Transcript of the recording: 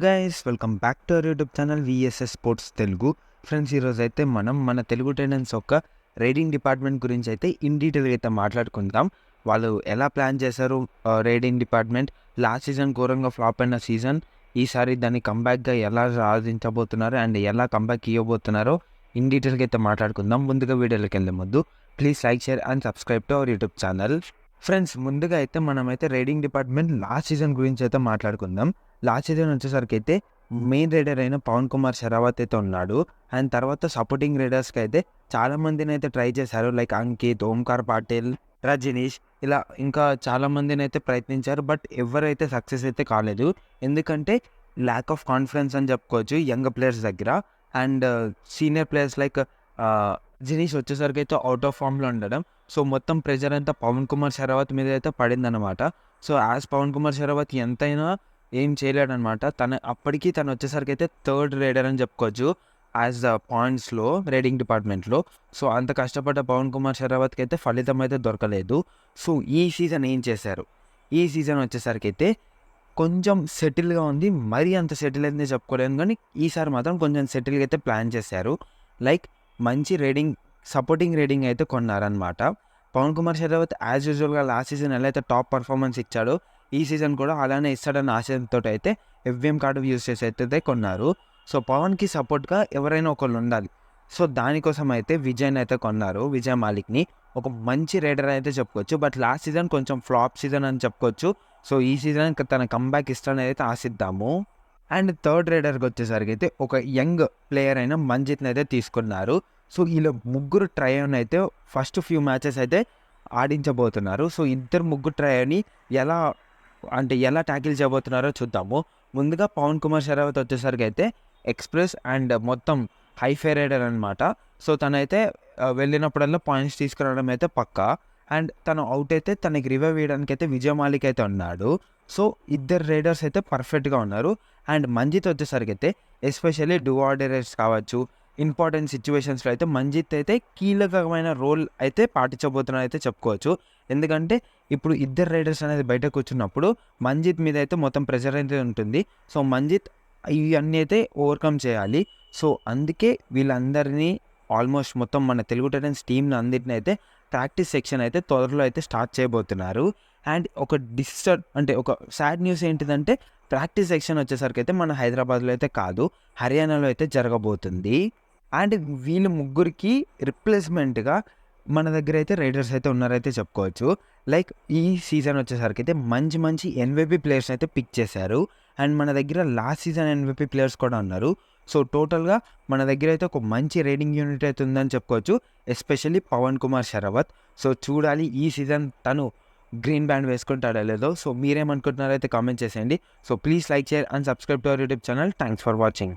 Guys welcome back to our YouTube channel VSS sports Telugu. Friends, ఈరోజు అయితే మనం మన తెలుగు టైటన్స్ యొక్క రైడింగ్ డిపార్ట్మెంట్ గురించి అయితే ఇన్ డీటెయిల్గా అయితే మాట్లాడుకుందాం. వాళ్ళు ఎలా ప్లాన్ చేశారు రైడింగ్ డిపార్ట్మెంట్. లాస్ట్ సీజన్ ఘోరంగా ఫ్లాప్ అయిన సీజన్, ఈసారి దాన్ని కంబ్యాక్గా ఎలా సాధించబోతున్నారు అండ్ ఎలా కంబ్యాక్ ఇవ్వబోతున్నారో ఇన్ డీటెయిల్గా అయితే మాట్లాడుకుందాం. ముందుగా వీడియోలోకి వెళ్ళే ముందు please like, share and subscribe to our YouTube channel. Friends, ముందుగా అయితే మనమైతే రైడింగ్ డిపార్ట్మెంట్ లాస్ట్ సీజన్ గురించి అయితే మాట్లాడుకుందాం. లాస్ట్ సీజన్ వచ్చేసరికి అయితే మెయిన్ రైడర్ అయిన పవన్ కుమార్ షరావత్ అయితే ఉన్నాడు. అండ్ తర్వాత సపోర్టింగ్ రైడర్స్కి అయితే చాలా మందిని అయితే ట్రై చేశారు. లైక్ అంకిత్, ఓంకార్ పాటిల్, రజనీష్, ఇలా ఇంకా చాలా మందిని అయితే ప్రయత్నించారు. బట్ ఎవరైతే సక్సెస్ అయితే కాలేదు. ఎందుకంటే ల్యాక్ ఆఫ్ కాన్ఫిడెన్స్ అని చెప్పుకోవచ్చు యంగ్ ప్లేయర్స్ దగ్గర. అండ్ సీనియర్ ప్లేయర్స్ లైక్ జినీష్ వచ్చేసరికి అయితే అవుట్ ఆఫ్ ఫామ్లో ఉండడం. సో మొత్తం ప్రెజర్ అంతా పవన్ కుమార్ షరావత్ మీద అయితే పడిందనమాట. సో యాజ్ పవన్ కుమార్ షరావత్ ఎంతైనా ఏం చేయలేడనమాట. అప్పటికి తను వచ్చేసరికి అయితే థర్డ్ రైడర్ అని చెప్పుకోవచ్చు యాజ్ ద పాయింట్స్లో రైడింగ్ డిపార్ట్మెంట్లో. సో అంత కష్టపడ్డ పవన్ కుమార్ షరావత్కి అయితే ఫలితం అయితే దొరకలేదు. సో ఈ సీజన్ ఏం చేశారు? ఈ సీజన్ వచ్చేసరికి అయితే కొంచెం సెటిల్గా ఉంది. మరీ అంత సెటిల్ అయితే చెప్పుకోలేను, కానీ ఈసారి మాత్రం కొంచెం సెటిల్గా అయితే ప్లాన్ చేశారు. లైక్ మంచి సపోర్టింగ్ రైడింగ్ అయితే కొన్నారనమాట. పవన్ కుమార్ షరావత్ యాజ్ యూజువల్గా లాస్ట్ సీజన్ ఎలా అయితే టాప్ పర్ఫార్మెన్స్ ఇచ్చాడో, ఈ సీజన్ కూడా అలానే ఇస్తాడన్న ఆశయంతో అయితే ఎఫ్ఎం కార్డు యూజ్ చేసి అయితే కొన్నారు. సో పవన్కి సపోర్ట్గా ఎవరైనా ఒకళ్ళు ఉండాలి. సో దానికోసం అయితే విజయ్ని అయితే కొన్నారు. విజయ్ మాలిక్ని ఒక మంచి రైడర్ అయితే చెప్పుకోవచ్చు. బట్ లాస్ట్ సీజన్ కొంచెం ఫ్లాప్ సీజన్ అని చెప్పుకోవచ్చు. సో ఈ సీజన్ తన కంబ్యాక్ ఇస్తానని అయితే ఆశిద్దాము. అండ్ థర్డ్ రైడర్కి వచ్చేసరికి అయితే ఒక యంగ్ ప్లేయర్ అయిన మంజిత్ని అయితే తీసుకున్నారు. సో వీళ్ళు ముగ్గురు ట్రయోని అయితే ఫస్ట్ ఫ్యూ మ్యాచెస్ అయితే ఆడించబోతున్నారు. సో ముగ్గురు ట్రయోని ఎలా ట్యాకిల్ చేయబోతున్నారో చూద్దాము. ముందుగా పవన్ కుమార్ షరావత్ వచ్చేసరికి అయితే ఎక్స్ప్రెస్ అండ్ మొత్తం హైఫై రైడర్ అనమాట. సో తనైతే వెళ్ళినప్పుడల్లా పాయింట్స్ తీసుకురావడం అయితే పక్కా. అండ్ తను అవుట్ అయితే తనకి రివైవ్ వేయడానికి అయితే విజయ్ మాలిక్ అయితే ఉన్నాడు. సో ఇద్దరు రైడర్స్ అయితే పర్ఫెక్ట్గా ఉన్నారు. అండ్ మంజిత్ వచ్చేసరికి అయితే ఎస్పెషల్లీ రేస్ కావచ్చు, ఇంపార్టెంట్ సిచ్యువేషన్స్లో అయితే మంజిత్ అయితే కీలకమైన రోల్ అయితే పాటించబోతున్నారు అయితే చెప్పుకోవచ్చు. ఎందుకంటే ఇప్పుడు ఇద్దరు రైడర్స్ అనేది బయట కూర్చున్నప్పుడు మంజిత్ మీద అయితే మొత్తం ప్రెషర్ అయితే ఉంటుంది. సో మంజిత్ ఇవన్నీ అయితే ఓవర్కమ్ చేయాలి. సో అందుకే వీళ్ళందరినీ ఆల్మోస్ట్ మొత్తం మన తెలుగు టైటన్స్ టీంని అందరినీ అయితే ప్రాక్టీస్ సెక్షన్ అయితే త్వరలో అయితే స్టార్ట్ చేయబోతున్నారు. అండ్ ఒక సాడ్ న్యూస్ ఏంటిదంటే, ప్రాక్టీస్ సెక్షన్ వచ్చేసరికి అయితే మన హైదరాబాద్లో అయితే కాదు, హర్యానాలో అయితే జరగబోతుంది. అండ్ వీళ్ళు ముగ్గురికి రిప్లేస్మెంట్గా మన దగ్గర అయితే రైడర్స్ అయితే ఉన్నారైతే చెప్పుకోవచ్చు. లైక్ ఈ సీజన్ వచ్చేసరికి అయితే మంచి ఎన్వీపీ ప్లేయర్స్ అయితే పిక్ చేశారు. అండ్ మన దగ్గర లాస్ట్ సీజన్ ఎన్వీపీ ప్లేయర్స్ కూడా ఉన్నారు. సో టోటల్గా మన దగ్గర అయితే ఒక మంచి రైడింగ్ యూనిట్ అయితే ఉందని చెప్పుకోవచ్చు, ఎస్పెషల్లీ పవన్ కుమార్ షరావత్. సో చూడాలి ఈ సీజన్ తను గ్రీన్ బ్యాండ్ వేసుకుంటాడో లేదో. సో మీరేమనుకుంటున్నారో అయితే కామెంట్ చేసేయండి. So please like, share and subscribe to our YouTube channel. Thanks for watching.